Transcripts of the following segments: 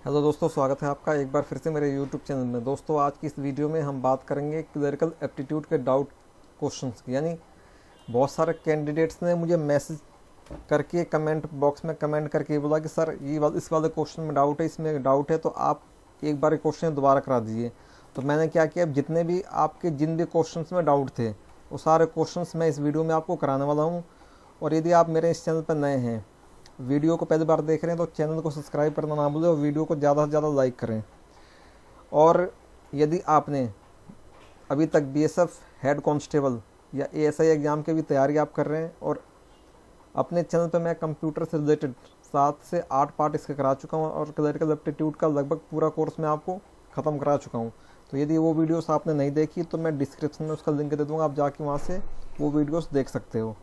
Hello दोस्तों, स्वागत है आपका एक बार फिर से मेरे यूट्यूब चैनल में। दोस्तों, आज की इस वीडियो में हम बात करेंगे क्लरिकल एप्टीट्यूड के डाउट क्वेश्चंस की। यानी बहुत सारे कैंडिडेट्स ने मुझे मैसेज करके कमेंट बॉक्स में कमेंट करके बोला कि सर इस वाले क्वेश्चन में डाउट है, इसमें डाउट है, तो आप एक बार क्वेश्चन दोबारा करा दीजिए। तो मैंने क्या किया, जितने भी आपके जिन भी क्वेश्चन में डाउट थे वो सारे क्वेश्चन मैं इस वीडियो में आपको कराने वाला हूँ। और यदि आप मेरे इस चैनल पर नए हैं, वीडियो को पहली बार देख रहे हैं, तो चैनल को सब्सक्राइब करना ना भूलें और वीडियो को ज़्यादा से ज़्यादा लाइक करें। और यदि आपने अभी तक बीएसएफ हेड कांस्टेबल या एएसआई एग्ज़ाम की भी तैयारी आप कर रहे हैं, और अपने चैनल पर मैं कंप्यूटर से रिलेटेड 7 से 8 पार्ट इसके करा चुका हूँ और क्लरिकल एप्टीट्यूड का लगभग पूरा कोर्स मैं आपको ख़त्म करा चुका हूँ। तो यदि वो वीडियोस आपने नहीं देखी तो मैं डिस्क्रिप्शन में उसका लिंक दे दूँगा, आप जाके वहाँ से वो वीडियोस देख सकते हो।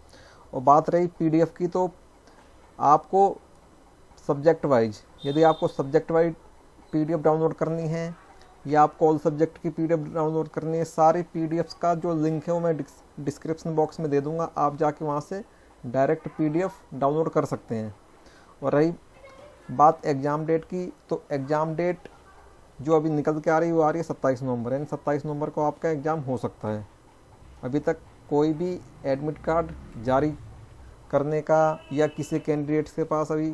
और बात रही पीडीएफ की, तो आपको सब्जेक्ट वाइज, यदि आपको सब्जेक्ट वाइज पीडीएफ डाउनलोड करनी है या आपको ऑल सब्जेक्ट की पीडीएफ डाउनलोड करनी है, सारी पीडीएफ्स का जो लिंक है वो मैं डिस्क्रिप्शन बॉक्स में दे दूंगा, आप जाके वहाँ से डायरेक्ट पीडीएफ डाउनलोड कर सकते हैं। और रही बात एग्ज़ाम डेट की, तो एग्ज़ाम डेट जो अभी निकल के आ रही है वो आ रही है 27 नवंबर, यानी 27 नवंबर को आपका एग्ज़ाम हो सकता है। अभी तक कोई भी एडमिट कार्ड जारी करने का या किसी कैंडिडेट्स के पास अभी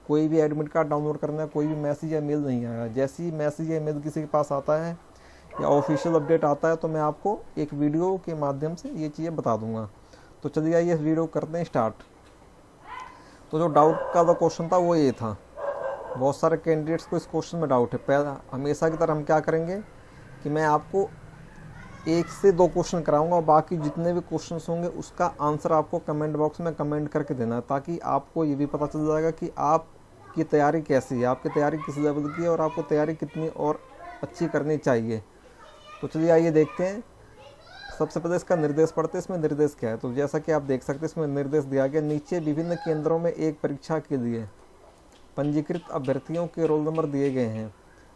कोई भी एडमिट कार्ड डाउनलोड करना है, कोई भी मैसेज या मेल नहीं आया। जैसे ही मैसेज या मेल किसी के पास आता है या ऑफिशियल अपडेट आता है तो मैं आपको एक वीडियो के माध्यम से ये चीज़ें बता दूंगा। तो चलिए आइए इस वीडियो करते हैं स्टार्ट। तो जो डाउट का क्वेश्चन था वो ये था, बहुत सारे कैंडिडेट्स को इस क्वेश्चन में डाउट है। पहला, हमेशा की तरह हम क्या करेंगे कि मैं आपको 1 से 2 क्वेश्चन कराऊंगा और बाकी जितने भी क्वेश्चन होंगे उसका आंसर आपको कमेंट बॉक्स में कमेंट करके देना है, ताकि आपको ये भी पता चल जाएगा कि आपकी तैयारी कैसी है, आपकी तैयारी किस लेवल की है और आपको तैयारी कितनी और अच्छी करनी चाहिए। तो चलिए आइए देखते हैं। सबसे पहले इसका निर्देश पढ़ते हैं। इसमें निर्देश क्या है, तो जैसा कि आप देख सकते हैं इसमें निर्देश दिया गया, नीचे विभिन्न केंद्रों में एक परीक्षा के लिए पंजीकृत अभ्यर्थियों के रोल नंबर दिए गए हैं।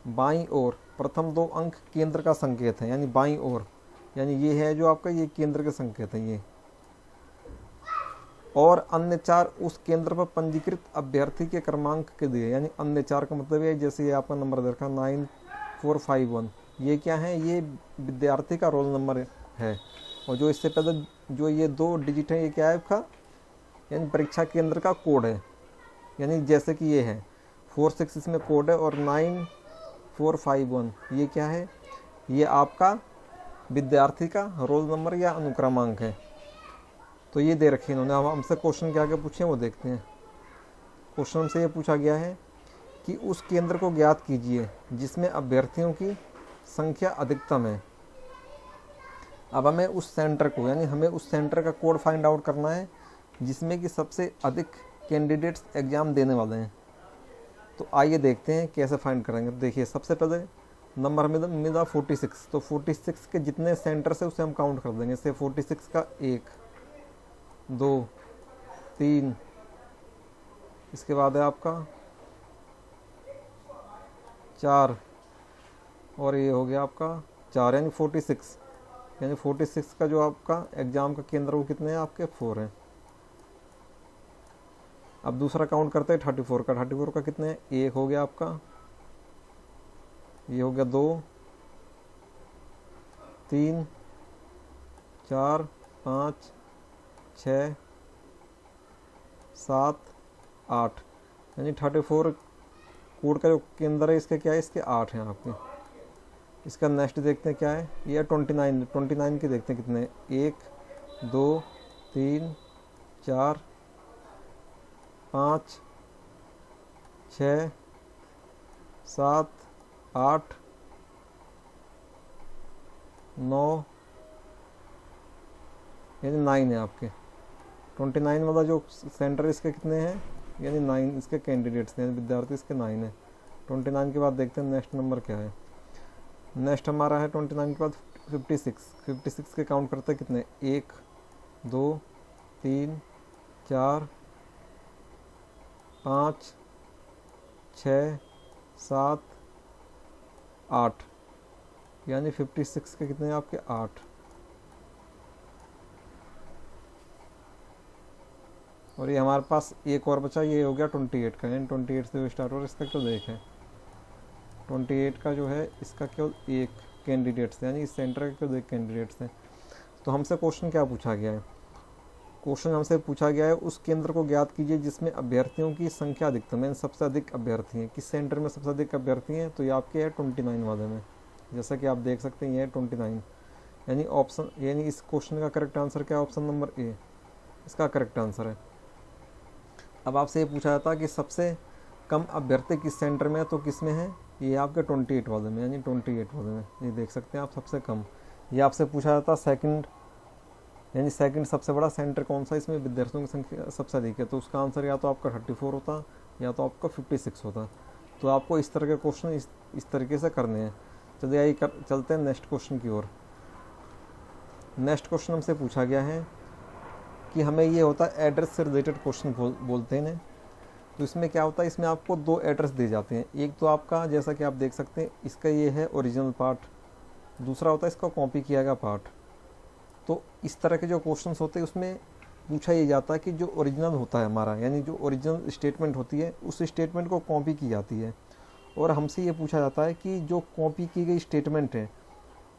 बाईं ओर प्रथम 2 अंक केंद्र का संकेत है, यानी बाईं ओर, यानी ये है जो आपका ये केंद्र के संकेत है ये, और अन्य 4 उस केंद्र पर पंजीकृत अभ्यर्थी के क्रमांक के दिए। यानी अन्य 4 का मतलब है जैसे ये आपका नंबर दे रखा 9451, ये क्या है, ये विद्यार्थी का रोल नंबर है। और जो इससे पहले जो ये 2 डिजिट है ये क्या है आपका, यानी परीक्षा केंद्र का कोड है। यानी जैसे कि ये है 46 इसमें कोड है और 9451 ये क्या है, ये आपका विद्यार्थी का रोल नंबर या अनुक्रमांक है। तो ये दे रखे इन्होंने। अब हमसे क्वेश्चन क्या क्या पूछे वो देखते हैं। क्वेश्चन से ये पूछा गया है कि उस केंद्र को ज्ञात कीजिए जिसमें अभ्यर्थियों की संख्या अधिकतम है। अब हमें उस सेंटर को, यानी हमें उस सेंटर का कोड फाइंड आउट करना है जिसमें कि सबसे अधिक कैंडिडेट्स एग्ज़ाम देने वाले हैं। तो आइए देखते हैं कैसे फाइंड करेंगे। देखिए, सबसे पहले नंबर मिला 46, तो 46 के जितने सेंटर से उसे हम काउंट कर देंगे। जैसे 46 का 1 2 3, इसके बाद है आपका 4, और ये हो गया आपका 4, यानी 46। यानी 46 का जो आपका एग्ज़ाम का केंद्र वो कितने हैं आपके 4 हैं। अब दूसरा काउंट करते हैं 34 का। 34 का कितने हैं, 1 हो गया आपका, ये हो गया 2 3 4 5 6 7 8, यानी 34 कोड का जो केंद्र है इसके क्या है, इसके 8 हैं आपके। इसका नेक्स्ट देखते हैं क्या है, ये 29 के देखते हैं कितने, 1 2 3 4 5 6 7 8 9, यानी 9 है आपके। 29 वाला जो सेंटर इसके कितने हैं, यानी 9 इसके कैंडिडेट्स हैं, विद्यार्थी इसके 9 है। 29 के बाद देखते हैं नेक्स्ट नंबर क्या है। नेक्स्ट हमारा है 29 के बाद 56 के काउंट करते हैं कितने, 1 2 3 4 5 6 7 8, यानी 56 के कितने आपके 8। और ये हमारे पास एक और बचा, ये हो गया 28 का, यानी 28 से स्टार्ट हो रहा है, इसका तो देखें 28 का जो है इसका केवल एक कैंडिडेट्स है, यानी इस सेंटर के केवल एक कैंडिडेट्स हैं। तो हमसे क्वेश्चन क्या पूछा गया है? क्वेश्चन हमसे पूछा गया है उस केंद्र को ज्ञात कीजिए जिसमें अभ्यर्थियों की संख्या अधिकतम है, सबसे अधिक अभ्यर्थी हैं। किस सेंटर में सबसे अधिक अभ्यर्थी हैं? तो ये आपके है 29 वाले में। जैसा कि आप देख सकते हैं ये है 29, यानी ऑप्शन, यानी इस क्वेश्चन का करेक्ट आंसर क्या है? ऑप्शन नंबर ए इसका करेक्ट आंसर है। अब आपसे ये पूछा जाता है कि सबसे कम अभ्यर्थी किस सेंटर में है, तो किस में है? ये आपके 28 वाले में, यानी 28 वाले में। ये देख सकते हैं आप, सबसे कम। ये आपसे पूछा जाता है सेकंड, यानी सेकंड सबसे बड़ा सेंटर कौन सा, इसमें विद्यार्थियों की संख्या सबसे अधिक है, तो उसका आंसर या तो आपका 34 होता या तो आपका 56 होता। तो आपको इस तरह के क्वेश्चन इस तरीके से करने हैं। चलिए आइए चलते हैं नेक्स्ट क्वेश्चन की ओर। नेक्स्ट क्वेश्चन हमसे पूछा गया है कि हमें ये होता है एड्रेस से रिलेटेड क्वेश्चन बोलते हैं इन्हें। तो इसमें क्या होता है, इसमें आपको दो एड्रेस दिए जाते हैं। एक तो आपका, जैसा कि आप देख सकते हैं, इसका ये है ओरिजिनल पार्ट, दूसरा होता है इसका कॉपी किया गया पार्ट। तो इस तरह के जो क्वेश्चंस होते हैं उसमें पूछा ये जाता है कि जो ओरिजिनल होता है हमारा, यानी जो ओरिजिनल स्टेटमेंट होती है, उस स्टेटमेंट को कॉपी की जाती है। और हमसे ये पूछा जाता है कि जो कॉपी की गई स्टेटमेंट है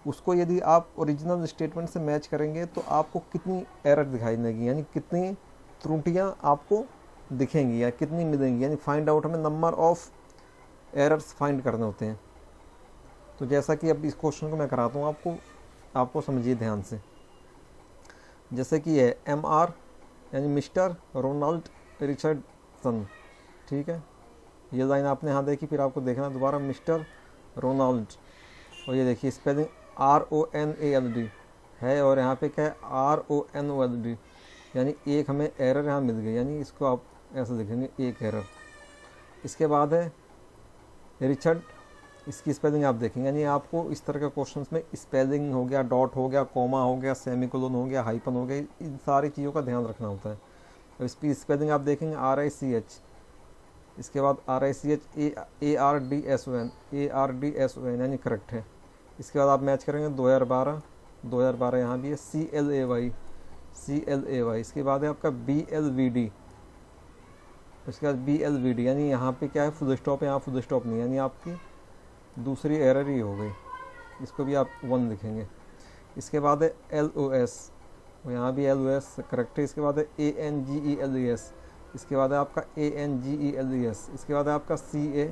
उसको यदि आप ओरिजिनल स्टेटमेंट से मैच करेंगे तो आपको कितनी एरर दिखाई देगी, यानी कितनी त्रुटियाँ आपको दिखेंगी या कितनी मिलेंगी, यानी फाइंड आउट, हमें नंबर ऑफ एरर्स फाइंड करने होते हैं। तो जैसा कि अब इस क्वेश्चन को मैं कराता हूँ आपको समझिए ध्यान से। जैसे कि ये MR यानी मिस्टर रोनाल्ड रिचर्डसन, ठीक है, ये लाइन आपने यहाँ देखी, फिर आपको देखना दोबारा मिस्टर रोनाल्ड, और ये देखिए स्पेलिंग RONALD है, और यहाँ पे क्या है RONOLD, यानी एक हमें एरर यहाँ मिल गई, यानी इसको आप ऐसे लिखेंगे एक एरर। इसके बाद है रिचर्ड, इसकी स्पेलिंग आप देखेंगे, यानी आपको इस तरह के क्वेश्चंस में स्पेलिंग हो गया, डॉट हो गया, कॉमा हो गया, सेमीकोलन हो गया, हाइपन हो गया, इन सारी चीज़ों का ध्यान रखना होता है। तो इसकी स्पेलिंग आप देखेंगे RICH, इसके बाद RICH ARDSON यानी करेक्ट है। इसके बाद आप मैच करेंगे 2012 यहाँ भी है CLAY, इसके बाद है आपका BLVD, उसके बाद BLVD, यानी यहाँ पे क्या है फुल स्टॉप है, यहाँ फुल स्टॉप नहीं, यानी आपकी दूसरी एरर ही हो गई, इसको भी आप 1 लिखेंगे। इसके बाद है LOS, यहाँ भी LOS करेक्ट है। इसके बाद है ANGELES, इसके बाद है आपका ANGELES, इसके बाद है आपका CA,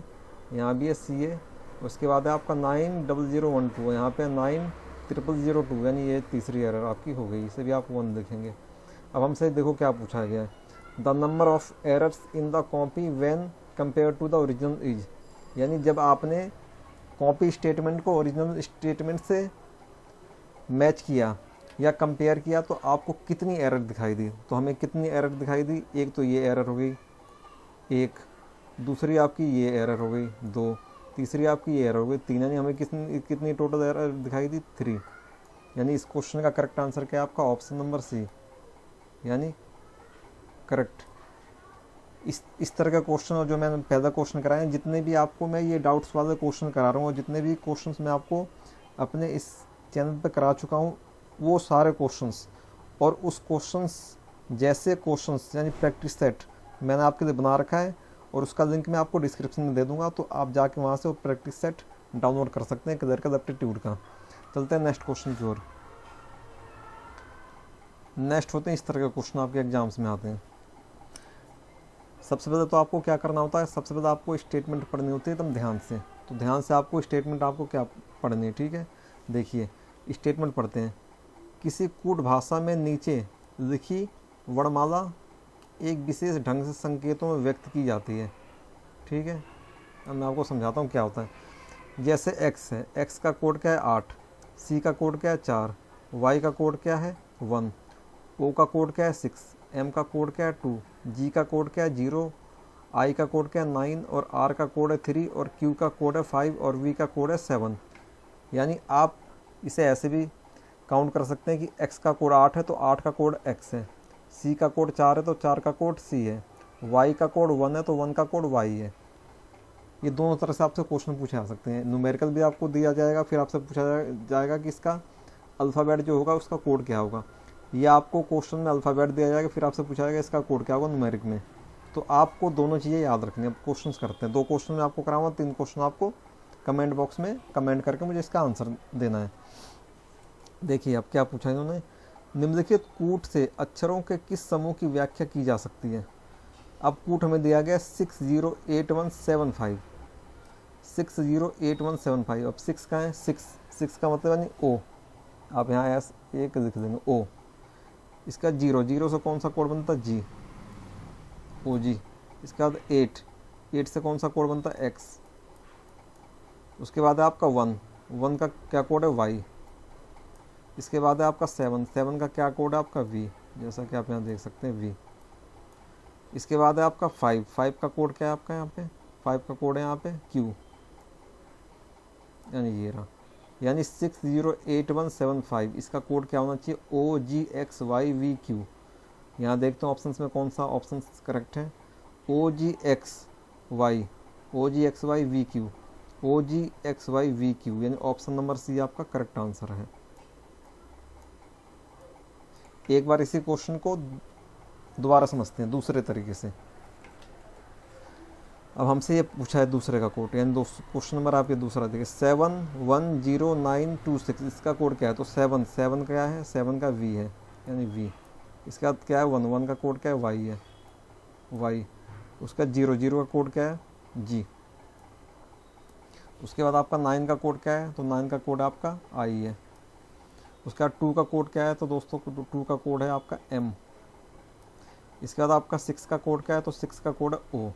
यहाँ भी है CA, उसके बाद है आपका 90012, यहाँ पे 90002, यानी ये तीसरी एरर आपकी हो गई, इसे भी आप 1 लिखेंगे। अब हमसे देखो क्या पूछा गया है, the number of errors in the copy when compare to the original is, यानी जब आपने कॉपी स्टेटमेंट को ओरिजिनल स्टेटमेंट से मैच किया या कंपेयर किया तो आपको कितनी एरर दिखाई दी। तो हमें कितनी एरर दिखाई दी, एक तो ये एरर हो गई एक, दूसरी आपकी ये एरर हो गई 2, तीसरी आपकी ये एरर हो गई 3, यानी हमें कितनी टोटल एरर दिखाई दी 3। यानी इस क्वेश्चन का करेक्ट आंसर क्या है आपका? ऑप्शन नंबर सी, यानी करेक्ट। इस तरह का क्वेश्चन, और जो मैंने पहला क्वेश्चन कराया है, जितने भी आपको मैं ये डाउट्स वाले क्वेश्चन करा रहा हूँ, और जितने भी क्वेश्चंस मैं आपको अपने इस चैनल पे करा चुका हूँ, वो सारे क्वेश्चंस और उस क्वेश्चंस जैसे क्वेश्चंस यानी प्रैक्टिस सेट मैंने आपके लिए बना रखा है, और उसका लिंक मैं आपको डिस्क्रिप्शन में दे दूँगा, तो आप जाके वहाँ से वो प्रैक्टिस सेट डाउनलोड कर सकते हैं क्लियरिकल एप्टीट्यूड का। चलते हैं नेक्स्ट क्वेश्चन की ओर। नेक्स्ट होते हैं इस तरह के क्वेश्चन आपके एग्जाम्स में आते हैं। सबसे पहले तो आपको क्या करना होता है, सबसे पहले आपको स्टेटमेंट पढ़नी होती है एकदम ध्यान से। तो ध्यान से आपको स्टेटमेंट आपको क्या पढ़नी है, ठीक है। देखिए स्टेटमेंट पढ़ते हैं। किसी कूट भाषा में नीचे लिखी वर्णमाला एक विशेष ढंग से संकेतों में व्यक्त की जाती है, ठीक है। अब मैं आपको समझाता हूँ क्या होता है। जैसे x है, x का कोड क्या है 8, c का कोड क्या है 4, y का कोड क्या है 1, o का कोड क्या है 6, m का कोड क्या है 2, g का कोड क्या है 0, i का कोड क्या है 9, और r का कोड है 3, और q का कोड है 5, और v का कोड है 7। यानी आप इसे ऐसे भी काउंट कर सकते हैं कि x का कोड 8 है तो 8 का कोड x है, c का कोड 4 है तो 4 का कोड c है, y का कोड 1 है तो 1 का कोड y है। ये दोनों तरह से आपसे क्वेश्चन पूछे जा सकते हैं। न्यूमेरिकल भी आपको दिया जाएगा, फिर आपसे पूछा जाएगा कि इसका अल्फ़ाबेट जो होगा उसका कोड क्या होगा। ये आपको क्वेश्चन में अल्फ़ाबेट दिया जाएगा, फिर आपसे पूछा जाएगा इसका कोड क्या होगा न्यूमेरिक में। तो आपको दोनों चीज़ें याद रखनी है। अब क्वेश्चन करते हैं, 2 क्वेश्चन में आपको कराऊंगा, 3 क्वेश्चन आपको कमेंट बॉक्स में कमेंट करके मुझे इसका आंसर देना है। देखिए अब क्या पूछा इन्होंने, निम्नलिखित कूट से अक्षरों के किस समूह की व्याख्या की जा सकती है। अब कूट हमें दिया गया 608175, 608175। अब 6 का है, 6 का मतलब यानी ओ, आप यहाँ एस एक लिख देंगे ओ। इसका 0 से कौन सा कोड बनता है, जी, ओ जी। इसके बाद 8 से कौन सा कोड बनता है, एक्स। उसके बाद है आपका 1 का क्या कोड है, वाई। इसके बाद है आपका 7 का क्या कोड है आपका, वी, जैसा कि आप यहाँ देख सकते हैं, वी। इसके बाद है आपका 5 का कोड क्या है आपका यहाँ पे, 5 का कोड है यहाँ पे क्यू, यानी ये रहा, यानी 608175। इसका कोड क्या होना चाहिए, ओ G X Y V Q. यहाँ देखते हैं ऑप्शन में कौन सा ऑप्शन करेक्ट है, O G X Y V Q, O G X Y V Q, यानी ऑप्शन नंबर सी आपका करेक्ट आंसर है। एक बार इसी क्वेश्चन को दोबारा समझते हैं दूसरे तरीके से। अब हमसे ये पूछा है दूसरे का कोड, यानी क्वेश्चन नंबर आपके दूसरा देखिए 710926। इसका कोड क्या है, तो 7 क्या है, 7 का वी है, यानी वी। इसके बाद क्या है, 1 का कोड क्या है, वाई है, वाई। उसका 0 का कोड क्या है, जी। उसके बाद आपका 9 का कोड क्या है, तो 9 का कोड आपका आई है। उसके बाद 2 का कोड क्या है, तो दोस्तों 2 का कोड है आपका एम। इसके बाद आपका 6 का कोड क्या है, तो 6 का कोड है ओ।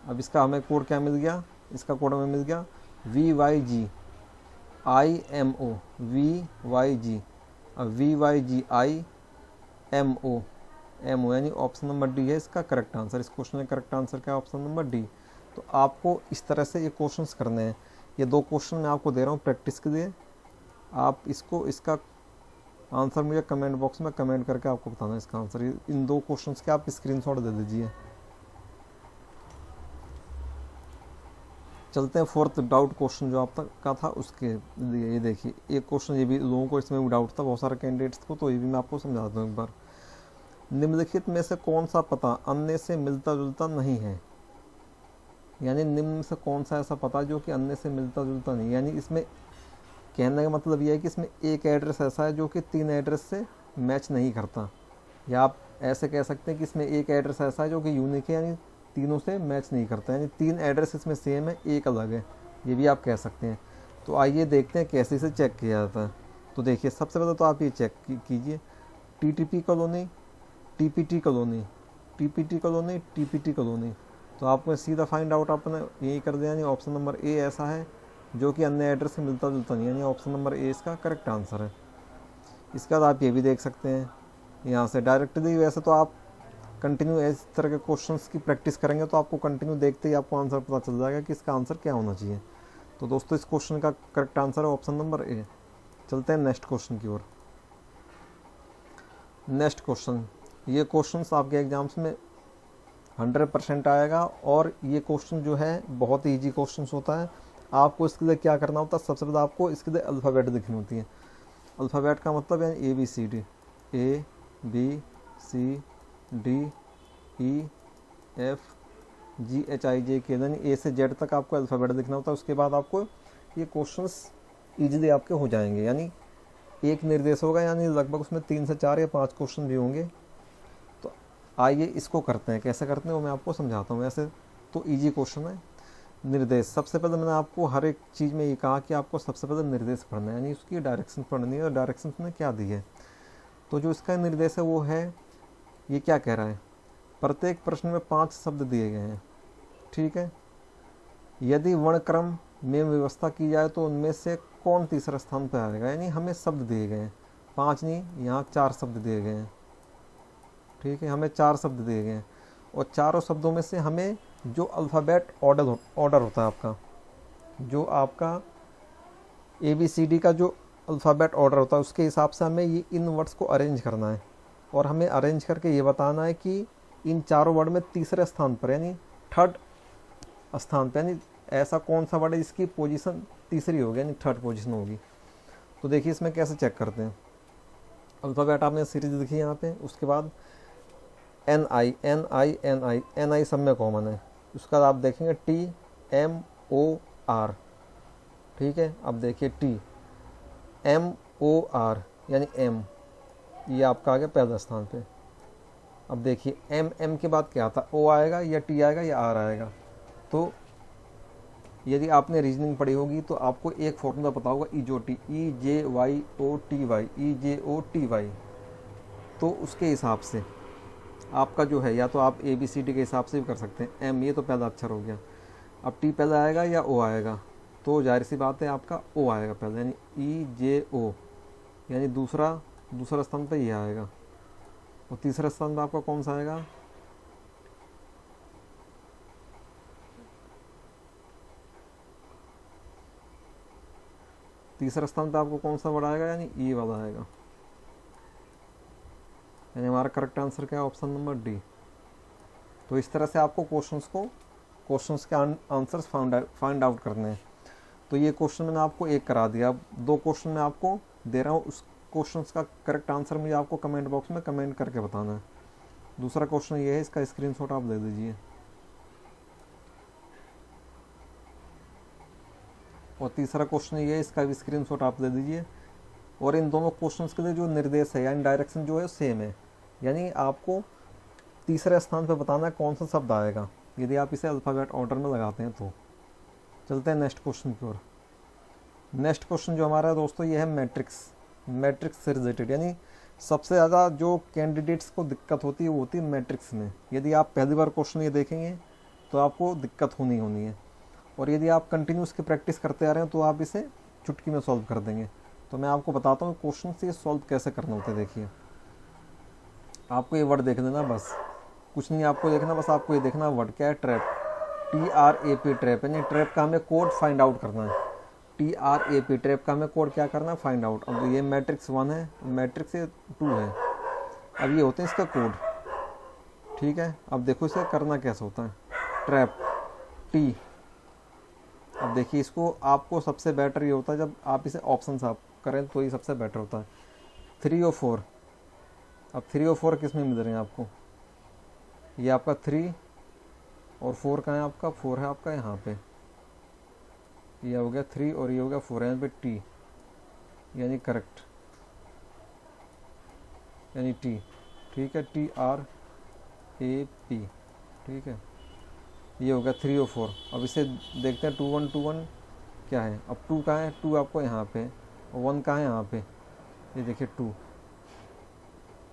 अब इसका हमें कोड क्या मिल गया, इसका कोड हमें मिल गया VYG IMO, VYG, अब VYG IMO, यानी ऑप्शन नंबर डी है इसका करेक्ट आंसर। इस क्वेश्चन का करेक्ट आंसर क्या है, ऑप्शन नंबर डी। तो आपको इस तरह से ये क्वेश्चंस करने हैं। ये 2 क्वेश्चन मैं आपको दे रहा हूँ प्रैक्टिस के लिए, आप इसका आंसर मुझे कमेंट बॉक्स में कमेंट करके आपको बताना है इसका आंसर। इन 2 क्वेश्चंस के आप स्क्रीनशॉट दे दीजिए। चलते हैं 4th डाउट क्वेश्चन जो आप तक का था उसके लिए। ये देखिए एक क्वेश्चन, ये भी लोगों को इसमें भी डाउट था बहुत सारे कैंडिडेट्स को, तो ये भी मैं आपको समझा दूँ एक बार। निम्नलिखित में से कौन सा पता अन्य से मिलता जुलता नहीं है, यानी निम्न में से कौन सा ऐसा पता जो कि अन्य से मिलता जुलता नहीं, यानी इसमें कहने का मतलब यह है कि इसमें एक एड्रेस ऐसा है जो कि 3 एड्रेस से मैच नहीं करता, या आप ऐसे कह सकते हैं कि इसमें एक एड्रेस ऐसा है जो कि यूनिक है, यानी तीनों से मैच नहीं करता, यानी 3 एड्रेस इसमें सेम है, एक अलग है, ये भी आप कह सकते हैं। तो आइए देखते हैं कैसे इसे चेक किया जाता है। तो देखिए सबसे पहले तो आप ये चेक कीजिए, TTP colony, TPT colony, TPT colony, TPT colony. तो आपको सीधा फाइंड आउट आपने यही कर दिया, यानी ऑप्शन नंबर ए ऐसा है जो कि अन्य एड्रेस से मिलता जुलता नहीं, यानी ऑप्शन नंबर ए इसका करेक्ट आंसर है। इसके बाद आप ये भी देख सकते हैं यहाँ से डायरेक्टली, वैसे तो आप कंटिन्यू इस तरह के क्वेश्चंस की प्रैक्टिस करेंगे तो आपको कंटिन्यू देखते ही आपको आंसर पता चल जाएगा कि इसका आंसर क्या होना चाहिए। तो दोस्तों इस क्वेश्चन का करेक्ट आंसर है ऑप्शन नंबर ए। चलते हैं नेक्स्ट क्वेश्चन की ओर। नेक्स्ट क्वेश्चन, ये क्वेश्चंस आपके एग्जाम्स में 100% आएगा, और ये क्वेश्चन जो है बहुत ही ईजी क्वेश्चन होता है। आपको इसके लिए क्या करना होता है, सबसे पहले आपको इसके लिए अल्फ़ाबेट लिखनी होती है। अल्फ़ाबेट का मतलब है ABCD, ABCDEFGHIJK, यानी A से Z तक आपको अल्फ़ाबेट लिखना होता है। उसके बाद आपको ये क्वेश्चंस ईजिली आपके हो जाएंगे, यानी एक निर्देश होगा, यानी लगभग उसमें 3 से 4 या 5 क्वेश्चन भी होंगे। तो आइए इसको करते हैं, कैसे करते हैं वो मैं आपको समझाता हूँ। वैसे तो ईजी क्वेश्चन है। निर्देश, सबसे पहले मैंने आपको हर एक चीज़ में ये कहा कि आपको सबसे पहले निर्देश पढ़ना है, यानी उसकी डायरेक्शन पढ़नी है, और डायरेक्शन में क्या दी है। तो जो इसका निर्देश है वो है, ये क्या कह रहा है, प्रत्येक प्रश्न में 5 शब्द दिए गए हैं, ठीक है। यदि वर्णक्रम में व्यवस्था की जाए तो उनमें से कौन तीसरा स्थान पर आएगा, यानी हमें शब्द दिए गए हैं, 5 नहीं, यहाँ 4 शब्द दिए गए हैं, ठीक है। हमें 4 शब्द दिए गए हैं, और चारों शब्दों में से हमें जो अल्फ़ाबेट ऑर्डर होता है आपका, जो आपका ABCD का जो अल्फ़ाबेट ऑर्डर होता है, उसके हिसाब से हमें ये इन वर्ड्स को अरेंज करना है, और हमें अरेंज करके ये बताना है कि इन चारों वर्ड में तीसरे स्थान पर, यानी 3rd स्थान पर, यानी ऐसा कौन सा वर्ड है जिसकी पोजीशन तीसरी होगी, यानी 3rd पोजीशन होगी। तो देखिए इसमें कैसे चेक करते हैं। अल्फ़ाबेट आपने सीरीज लिखी है यहाँ पे, उसके बाद NI सब में कॉमन है। उसके बाद आप देखेंगे TMON, आर, ठीक है। अब देखिए टी, MOR यानी M, ये आपका आ गया पहले स्थान पे। अब देखिए M के बाद क्या आता, O आएगा या T आएगा या R आएगा। तो यदि आपने रीजनिंग पढ़ी होगी तो आपको एक फॉर्मूला पता होगा EJOT, EJYOTY। तो उसके हिसाब से आपका जो है, या तो आप ABCD के हिसाब से भी कर सकते हैं। M ये तो पहला अक्षर हो गया, अब T पहले आएगा या O आएगा, तो जाहिर सी बात है आपका O आएगा पहले, यानी EJO, यानी दूसरा स्थान पे ये आएगा। और तीसरा स्थान पे आपका कौन सा आएगा, तीसरा स्थान पे आपको कौन सा वर्ड आएगा, यानी E वाला आएगा। यानी हमारा करेक्ट आंसर क्या है, ऑप्शन नंबर डी। तो इस तरह से आपको क्वेश्चंस के आंसर्स फाइंड आउट करने हैं। तो ये क्वेश्चन मैंने आपको एक करा दिया, अब 2 क्वेश्चन मैं आपको दे रहा हूँ, उस क्वेश्चंस का करेक्ट आंसर मुझे आपको कमेंट बॉक्स में कमेंट करके बताना है। दूसरा क्वेश्चन ये है, इसका स्क्रीनशॉट आप ले लीजिए। और तीसरा क्वेश्चन ये है, इसका भी स्क्रीनशॉट आप ले लीजिए। और इन दोनों क्वेश्चंस के लिए जो निर्देश है यानी डायरेक्शन जो है सेम है, यानी आपको तीसरे स्थान पर बताना है कौन सा शब्द आएगा, यदि आप इसे अल्फ़ाबेट ऑर्डर में लगाते हैं तो। चलते हैं नेक्स्ट क्वेश्चन की ओर। नेक्स्ट क्वेश्चन जो हमारा है दोस्तों, ये है मैट्रिक्स से रिलेटेड, यानी सबसे ज़्यादा जो कैंडिडेट्स को दिक्कत होती है वो होती है मैट्रिक्स में। यदि आप पहली बार क्वेश्चन ये देखेंगे तो आपको दिक्कत होनी है, और यदि आप कंटिन्यूस की प्रैक्टिस करते आ रहे हैं तो आप इसे चुटकी में सॉल्व कर देंगे। तो मैं आपको बताता हूँ क्वेश्चन से सॉल्व कैसे करना होता है। देखिए, आपको ये वर्ड देख लेना, बस कुछ नहीं आपको देखना, बस आपको ये देखना वर्ड क्या है, ट्रैप, TRAP, ट्रैप, यानी ट्रैप का हमें कोड फाइंड आउट करना है। TRAP, ट्रैप का हमें कोड क्या करना है, फाइंड आउट। अब ये मैट्रिक्स 1 है, मैट्रिक्स 2 है, अब ये होते हैं इसका कोड, ठीक है। अब देखो इसे करना कैसे होता है, ट्रैप T। अब देखिए इसको आपको सबसे बेटर ये होता है जब आप इसे ऑप्शन आप करें तो ये सबसे बेटर होता है। 3 और 4, अब 3 और 4 किस में मिल रहे हैं आपको, ये आपका 3 और 4 कहाँ है आपका, 4 है आपका यहाँ पे, ये हो गया 3 और ये हो गया 4, यहाँ पे T यानी करेक्ट, यानी T, ठीक है, TRAP, ठीक है। ये हो गया 3 और 4। अब इसे देखते हैं 2 1 2 1 क्या है। अब 2 कहाँ है, 2 आपको यहाँ पे, और 1 कहाँ है यहाँ पे, ये देखिए 2,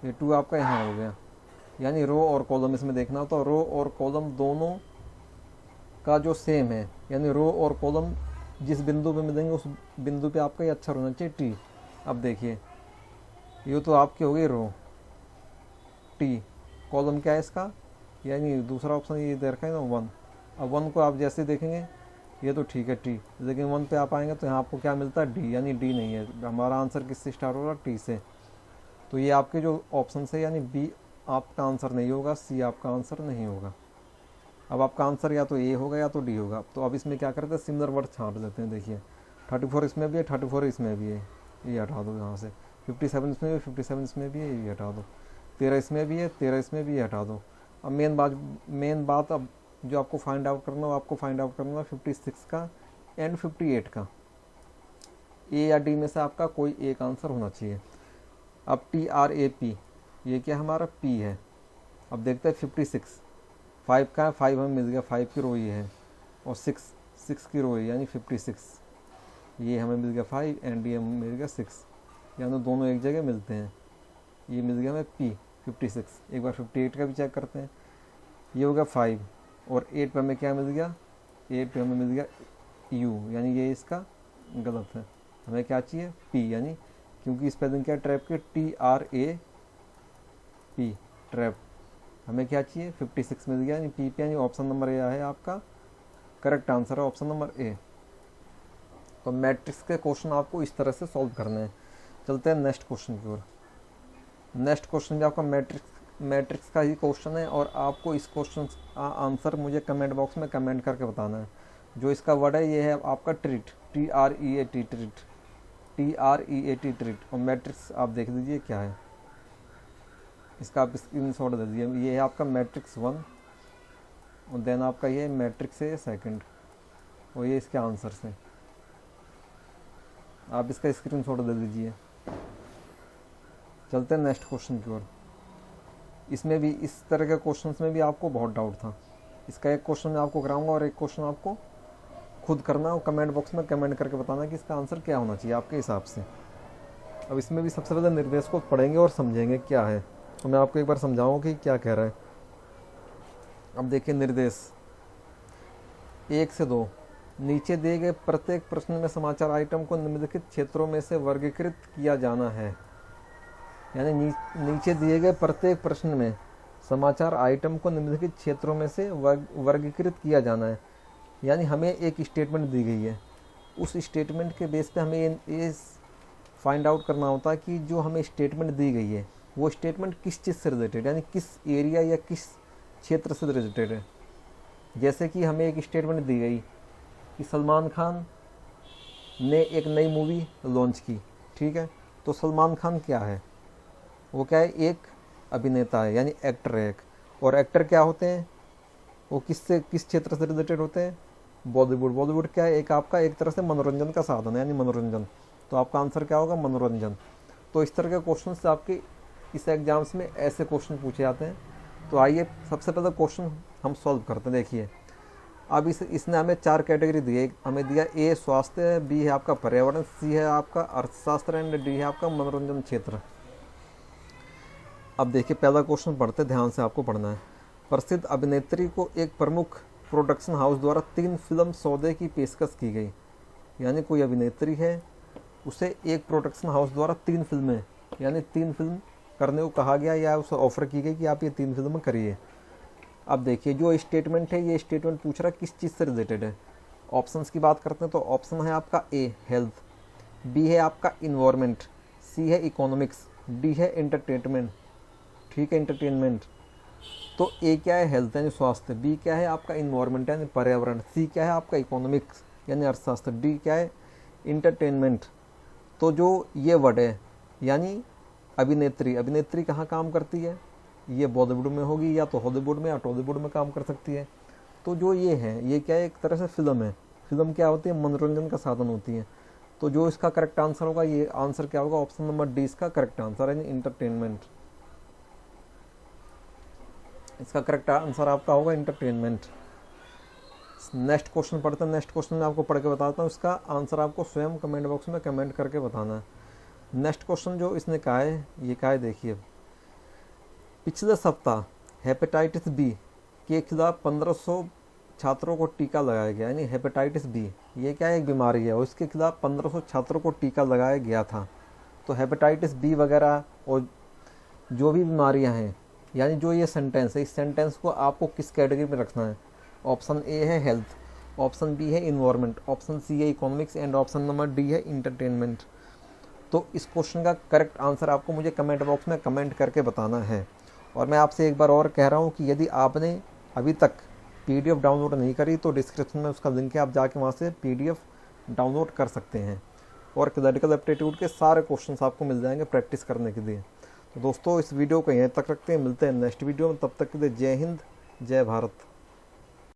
ये 2 आपका यहाँ हो गया। यानी रो और कॉलम इसमें देखना हो तो रो और कॉलम दोनों का जो सेम है, यानी रो और कॉलम जिस बिंदु पे मिलेंगे उस बिंदु पे आपका ये अक्षर होना चाहिए T। अब देखिए ये तो आपकी हो गई रो, T, कॉलम क्या है इसका, यानी दूसरा ऑप्शन ये दे रखा है ना 1। अब 1 को आप जैसे देखेंगे ये तो ठीक है T, लेकिन 1 पे आप आएंगे तो यहाँ आपको क्या मिलता है, D, यानी D नहीं है। हमारा आंसर किससे स्टार्ट होगा, T से। तो ये आपके जो ऑप्शन है यानी B आपका आंसर नहीं होगा, C आपका आंसर नहीं होगा। अब आपका आंसर या तो A होगा या तो D होगा। तो अब इसमें क्या करते हैं, सिमिलर वर्ड छांट देते हैं। देखिए 34 इसमें भी है, 34 इसमें भी है, ये हटा दो यहाँ से। 57 इसमें भी, 57 इसमें भी है, ये हटा दो। 13 इसमें भी है, 13 इसमें भी, ये हटा दो। अब मेन बात अब जो आपको फाइंड आउट करना हो, आपको फाइंड आउट करना है 56 का एंड 58 का, A या D में से आपका कोई एक आंसर होना चाहिए। अब TRAP, ये क्या हमारा P है। अब देखते हैं 56, 5 का है, 5 हमें मिल गया, 5 की रो ये है, और 6 की रो है यानी 56, ये हमें मिल गया 5 एंड ये हमें मिल गया 6, यानी दोनों एक जगह मिलते हैं। ये मिल गया हमें P 56। एक बार 58 का भी चेक करते हैं, ये हो गया 5 और 8 पे हमें क्या मिल गया, 8 पे हमें मिल गया U, यानी ये इसका गलत है। हमें क्या चाहिए, P, यानी क्योंकि स्पेलिंग क्या ट्रैप के, TRAP, ट्रैप। हमें क्या चाहिए, 56 मिल गया, यानी P पे, यानी ऑप्शन नंबर A है आपका करेक्ट आंसर है, ऑप्शन नंबर A। तो मैट्रिक्स के क्वेश्चन आपको इस तरह से सॉल्व करने हैं। चलते हैं नेक्स्ट क्वेश्चन की ओर। नेक्स्ट क्वेश्चन भी आपका मैट्रिक्स का ही क्वेश्चन है, और आपको इस क्वेश्चन का आंसर मुझे कमेंट बॉक्स में कमेंट करके बताना है। जो इसका वर्ड है ये है आपका treat, TREAT, treat, TREAT, treat. और मैट्रिक्स आप देख लीजिए क्या है, इसका आप स्क्रीनशॉट दे दीजिए। ये है आपका मैट्रिक्स 1 और देन आपका ये मैट्रिक्स है सेकंड। और ये इसके आंसर्स हैं। आप इसका स्क्रीनशॉट दे दीजिए। चलते हैं नेक्स्ट क्वेश्चन की ओर। इसमें भी इस तरह के क्वेश्चंस में भी आपको बहुत डाउट था। इसका एक क्वेश्चन मैं आपको कराऊंगा और एक क्वेश्चन आपको खुद करना और कमेंट बॉक्स में कमेंट करके बताना कि इसका आंसर क्या होना चाहिए आपके हिसाब से। अब इसमें भी सबसे पहले निर्देश को पढ़ेंगे और समझेंगे क्या है। तो मैं आपको एक बार समझाऊँ कि क्या कह रहा है। अब देखिए निर्देश 1 से 2, नीचे दिए गए प्रत्येक प्रश्न में समाचार आइटम को निम्नलिखित क्षेत्रों में से वर्गीकृत किया जाना है। यानी नीचे दिए गए प्रत्येक प्रश्न में समाचार आइटम को निम्नलिखित क्षेत्रों में से वर्गीकृत किया जाना है। यानी हमें एक स्टेटमेंट दी गई है, उस स्टेटमेंट के बेस पे हमें ये फाइंड आउट करना होता है कि जो हमें स्टेटमेंट दी गई है वो स्टेटमेंट किस चीज़ से रिलेटेड, यानी किस एरिया या किस क्षेत्र से रिलेटेड है। जैसे कि हमें एक स्टेटमेंट दी गई कि सलमान खान ने एक नई मूवी लॉन्च की, ठीक है। तो सलमान खान क्या है, वो क्या है, एक अभिनेता है, यानी एक्टर है एक। और एक्टर क्या होते हैं, वो किस क्षेत्र से रिलेटेड होते हैं, बॉलीवुड। बॉलीवुड क्या है, एक आपका एक तरह से मनोरंजन का साधन है, यानी मनोरंजन। तो आपका आंसर क्या होगा, मनोरंजन। तो इस तरह के क्वेश्चन से आपके इस एग्जाम्स में ऐसे क्वेश्चन पूछे जाते हैं। तो आइए सबसे पहले क्वेश्चन हम सॉल्व करते हैं। देखिए अब इसने हमें 4 कैटेगरी दी है। हमें दिया ए स्वास्थ्य, बी है आपका पर्यावरण, सी है आपका अर्थशास्त्र एंड डी है आपका मनोरंजन क्षेत्र। अब देखिए पहला क्वेश्चन पढ़ते, ध्यान से आपको पढ़ना है। प्रसिद्ध अभिनेत्री को एक प्रमुख प्रोडक्शन हाउस द्वारा 3 फिल्म सौदे की पेशकश की गई। यानी कोई अभिनेत्री है, उसे एक प्रोडक्शन हाउस द्वारा 3 फिल्में यानी 3 फिल्म करने को कहा गया या उसे ऑफर की गई कि आप ये 3 फिल्में करिए। अब देखिए जो स्टेटमेंट है, ये स्टेटमेंट पूछ रहा है किस चीज़ से रिलेटेड है। ऑप्शंस की बात करते हैं तो ऑप्शन है आपका ए हेल्थ, बी है आपका इन्वायरमेंट, सी है इकोनॉमिक्स, डी है एंटरटेनमेंट, ठीक है एंटरटेनमेंट। तो ए क्या है, हेल्थ यानी स्वास्थ्य, बी क्या है आपका इन्वायरमेंट यानी पर्यावरण, सी क्या है आपका इकोनॉमिक्स यानी अर्थशास्त्र, डी क्या है एंटरटेनमेंट। तो जो ये वर्ड है यानी अभिनेत्री, अभिनेत्री कहाँ काम करती है, ये बॉलीवुड में होगी या तो हॉलीवुड में या टॉलीवुड में काम कर सकती है। तो जो ये है, ये क्या है, एक तरह से फिल्म है। फिल्म क्या होती है, मनोरंजन का साधन होती है। तो जो इसका करेक्ट आंसर होगा, ये आंसर क्या होगा, ऑप्शन नंबर डी इसका करेक्ट आंसर है, इंटरटेनमेंट। इसका करेक्ट आंसर आपका होगा इंटरटेनमेंट। नेक्स्ट क्वेश्चन पढ़ते हैं। नेक्स्ट क्वेश्चन मैं आपको पढ़ के बताता हूँ, इसका आंसर आपको स्वयं कमेंट बॉक्स में कमेंट करके बताना है। नेक्स्ट क्वेश्चन जो इसने कहा है, ये कहा है देखिए, पिछले सप्ताह हेपेटाइटिस बी के खिलाफ 1500 छात्रों को टीका लगाया गया। यानी हेपेटाइटिस बी ये क्या है, एक बीमारी है और इसके खिलाफ 1500 छात्रों को टीका लगाया गया था। तो हेपेटाइटिस बी वगैरह और जो भी बीमारियां हैं, यानी जो ये सेंटेंस है, इस सेंटेंस को आपको किस कैटेगरी में रखना है। ऑप्शन ए है हेल्थ, ऑप्शन बी है इन्वायरमेंट, ऑप्शन सी है economics and option number D है इंटरटेनमेंट। तो इस क्वेश्चन का करेक्ट आंसर आपको मुझे कमेंट बॉक्स में कमेंट करके बताना है। और मैं आपसे एक बार और कह रहा हूँ कि यदि आपने अभी तक PDF डाउनलोड नहीं करी तो डिस्क्रिप्शन में उसका लिंक है, आप जाके वहाँ से PDF डाउनलोड कर सकते हैं। और क्लरिकल एप्टीट्यूड के सारे क्वेश्चंस आपको मिल जाएंगे प्रैक्टिस करने के लिए। तो दोस्तों इस वीडियो को यहीं तक रखते हैं, मिलते हैं नेक्स्ट वीडियो में। तब तक के लिए जय हिंद, जय भारत।